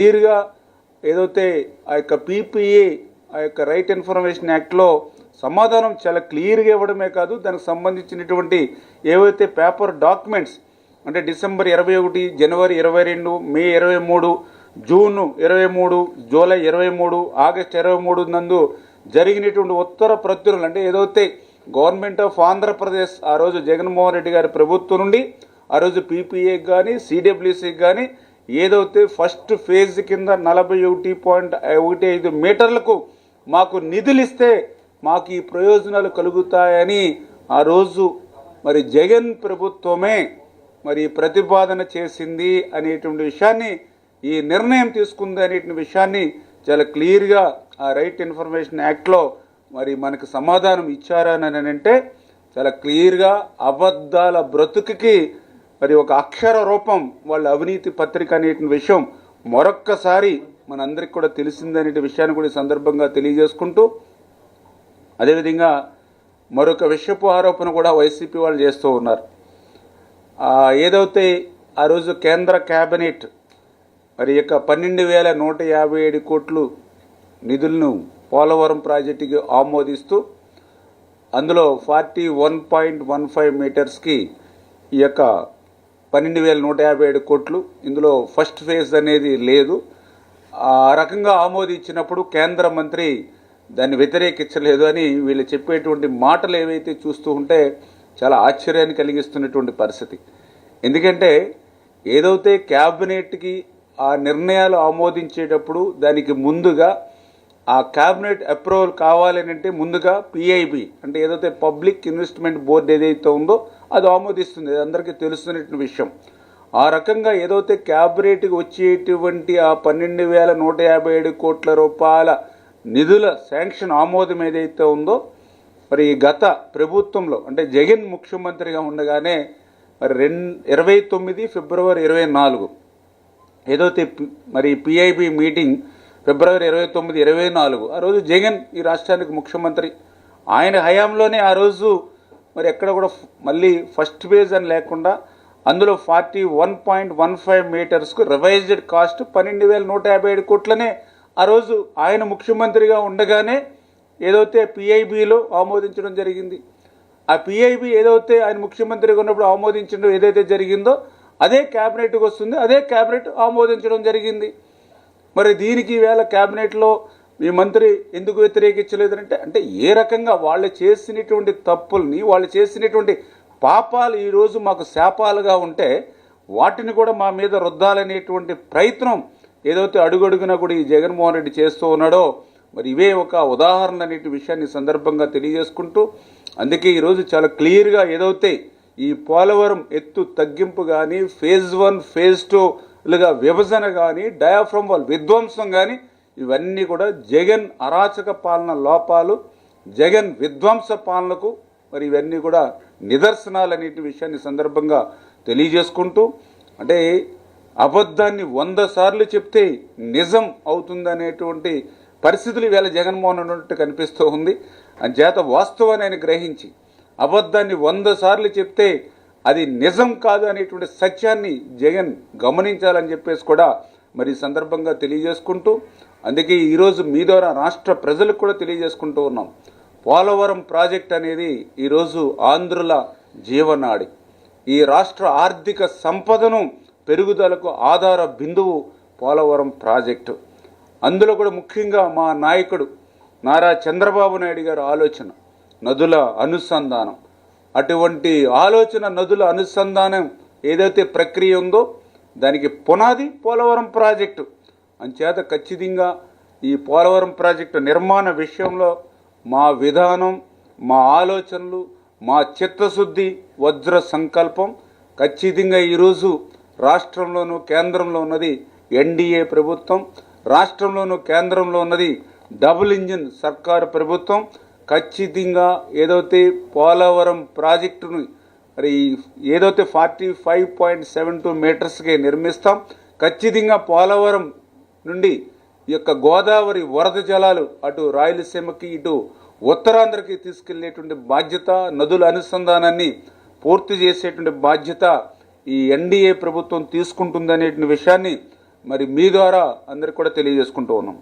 క్లియర్గా ఏదైతే ఆ యొక్క పీపీఏ ఆ యొక్క రైట్ ఇన్ఫర్మేషన్ యాక్ట్లో సమాధానం చాలా క్లియర్గా ఇవ్వడమే కాదు, దానికి సంబంధించినటువంటి ఏవైతే పేపర్ డాక్యుమెంట్స్ అంటే డిసెంబర్ 21, జనవరి 22, మే 23, జూన్ 23, జూలై 23, ఆగస్ట్ 23 నందు జరిగినటువంటి ఉత్తర ప్రతులు అంటే ఏదైతే గవర్నమెంట్ ఆఫ్ ఆంధ్రప్రదేశ్ ఆ రోజు జగన్మోహన్ రెడ్డి గారి ప్రభుత్వం నుండి ఆ రోజు పీపీఏకి కానీ సిడబ్ల్యూసీకి కానీ ఏదైతే ఫస్ట్ ఫేజ్ కింద 41.15 మీటర్లకు మాకు నిధులు ఇస్తే మాకు ఈ ప్రయోజనాలు కలుగుతాయని ఆ రోజు మరి జగన్ ప్రభుత్వమే మరి ప్రతిపాదన చేసింది అనేటువంటి విషయాన్ని, ఈ నిర్ణయం తీసుకుంది అనేటువంటి విషయాన్ని చాలా క్లియర్గా ఆ రైట్ ఇన్ఫర్మేషన్ యాక్ట్లో మరి మనకు సమాధానం ఇచ్చారని అంటే చాలా క్లియర్గా అబద్ధాల బ్రతుకుకి మరి ఒక అక్షర రూపం వాళ్ళ అవినీతి పత్రిక అనేటువంటి విషయం మరొక్కసారి మనందరికి కూడా తెలిసిందనే విషయాన్ని కూడా ఈ సందర్భంగా తెలియజేసుకుంటూ, అదేవిధంగా మరొక విషయపు ఆరోపణ కూడా వైసీపీ వాళ్ళు చేస్తూ ఉన్నారు. ఏదైతే ఆ రోజు కేంద్ర కేబినెట్ మరి యొక్క 12,157 కోట్లు నిధులను పోలవరం ప్రాజెక్టుకి ఆమోదిస్తూ అందులో 41.15 మీటర్స్కి ఈ యొక్క 12,157 కోట్లు, ఇందులో ఫస్ట్ ఫేజ్ అనేది లేదు. ఆ రకంగా ఆమోదించినప్పుడు కేంద్ర మంత్రి దాన్ని వ్యతిరేకించలేదు అని వీళ్ళు చెప్పేటువంటి మాటలు ఏవైతే చూస్తూ ఉంటే చాలా ఆశ్చర్యాన్ని కలిగిస్తున్నటువంటి పరిస్థితి. ఎందుకంటే ఏదైతే క్యాబినెట్కి ఆ నిర్ణయాలు ఆమోదించేటప్పుడు దానికి ముందుగా ఆ క్యాబినెట్ అప్రూవల్ కావాలని అంటే ముందుగా పిఐబి అంటే ఏదైతే పబ్లిక్ ఇన్వెస్ట్మెంట్ బోర్డు ఏదైతే ఉందో అది ఆమోదిస్తుంది, అందరికీ తెలుస్తున్నటువంటి విషయం. ఆ రకంగా ఏదైతే క్యాబినెట్కి వచ్చేటువంటి ఆ 12,157 కోట్ల రూపాయల నిధుల శాంక్షన్ ఆమోదం ఏదైతే ఉందో మరి గత ప్రభుత్వంలో అంటే జగన్ ముఖ్యమంత్రిగా ఉండగానే మరి 29 ఫిబ్రవరి 24 ఏదైతే మరి పిఐబి మీటింగ్ ఫిబ్రవరి 29, 24 ఆ రోజు జగన్ ఈ రాష్ట్రానికి ముఖ్యమంత్రి, ఆయన హయాంలోనే ఆ రోజు మరి ఎక్కడ కూడా మళ్ళీ ఫస్ట్ ఫేజ్ అని లేకుండా అందులో 41.15 మీటర్స్కు రివైజ్డ్ కాస్ట్ 12,157 కోట్లనే ఆ రోజు ఆయన ముఖ్యమంత్రిగా ఉండగానే ఏదైతే పిఐబిలో ఆమోదించడం జరిగింది. ఆ పిఐబి ఏదైతే ఆయన ముఖ్యమంత్రిగా ఉన్నప్పుడు ఆమోదించడం ఏదైతే జరిగిందో అదే క్యాబినెట్కి వస్తుంది, అదే క్యాబినెట్ ఆమోదించడం జరిగింది. మరి దీనికి ఈవేళ క్యాబినెట్లో ఈ మంత్రి ఎందుకు వ్యతిరేకించలేదంటే అంటే ఏ రకంగా వాళ్ళు చేసినటువంటి తప్పుల్ని, వాళ్ళు చేసినటువంటి పాపాలు ఈరోజు మాకు శాపాలుగా ఉంటే వాటిని కూడా మా మీద రుద్దాలనేటువంటి ప్రయత్నం ఏదైతే అడుగడుగునా కూడా ఈ జగన్మోహన్ రెడ్డి చేస్తూ ఉన్నాడో మరి ఇవే ఒక ఉదాహరణ అనే విషయాన్ని సందర్భంగా తెలియజేసుకుంటూ, అందుకే ఈరోజు చాలా క్లియర్గా ఏదైతే ఈ పోలవరం ఎత్తు తగ్గింపు కానీ ఫేజ్ 1, ఫేజ్ 2లుగా విభజన కానీ డయాఫ్రమ్ వాల్ విధ్వంసం కానీ ఇవన్నీ కూడా జగన్ అరాచక పాలన లోపాలు, జగన్ విధ్వంస పాలనకు మరి ఇవన్నీ కూడా నిదర్శనాలు అనే విషయాన్ని సందర్భంగా తెలియజేసుకుంటూ, అంటే అబద్ధాన్ని 100 సార్లు చెప్తే నిజం అవుతుందనేటువంటి పరిస్థితులు ఈవేళ జగన్మోహన్ ఉన్నట్టు కనిపిస్తూ ఉంది. అంచేత వాస్తవాన్ని ఆయన గ్రహించి అబద్ధాన్ని 100 సార్లు చెప్తే అది నిజం కాదు అనేటువంటి సత్యాన్ని జగన్ గమనించాలని చెప్పేసి కూడా మరి సందర్భంగా తెలియజేసుకుంటూ, అందుకే ఈరోజు మీ ద్వారా రాష్ట్ర ప్రజలకు కూడా తెలియజేసుకుంటూ ఉన్నాం. పోలవరం ప్రాజెక్ట్ అనేది ఈరోజు ఆంధ్రుల జీవనాడి, ఈ రాష్ట్ర ఆర్థిక సంపదను పెరుగుదలకు ఆధార బిందువు పోలవరం ప్రాజెక్టు. అందులో కూడా ముఖ్యంగా మా నాయకుడు నారా చంద్రబాబు నాయుడు గారి ఆలోచన నదుల అనుసంధానం, అటువంటి ఆలోచన నదుల అనుసంధానం ఏదైతే ప్రక్రియ ఉందో దానికి పునాది పోలవరం ప్రాజెక్టు. అంచేత ఖచ్చితంగా ఈ పోలవరం ప్రాజెక్టు నిర్మాణ విషయంలో మా విధానం, మా ఆలోచనలు, మా చిత్తశుద్ధి, వజ్ర సంకల్పం ఖచ్చితంగా ఈరోజు రాష్ట్రంలోనూ కేంద్రంలో ఉన్నది ఎన్డీఏ ప్రభుత్వం, రాష్ట్రంలోనూ కేంద్రంలో ఉన్నది డబుల్ ఇంజిన్ సర్కారు ప్రభుత్వం. ఖచ్చితంగా ఏదైతే పోలవరం ప్రాజెక్టును మరి ఏదైతే 45.72 మీటర్స్కి నిర్మిస్తాం, ఖచ్చితంగా పోలవరం నుండి ఈ యొక్క గోదావరి వరద జలాలు అటు రాయలసీమకి ఇటు ఉత్తరాంధ్రకి తీసుకెళ్లేటువంటి బాధ్యత, నదుల అనుసంధానాన్ని పూర్తి చేసేటువంటి బాధ్యత ఈ ఎన్డీఏ ప్రభుత్వం తీసుకుంటుందనే విషయాన్ని మరి మీ ద్వారా అందరికి కూడా తెలియజేసుకుంటూ ఉన్నాం.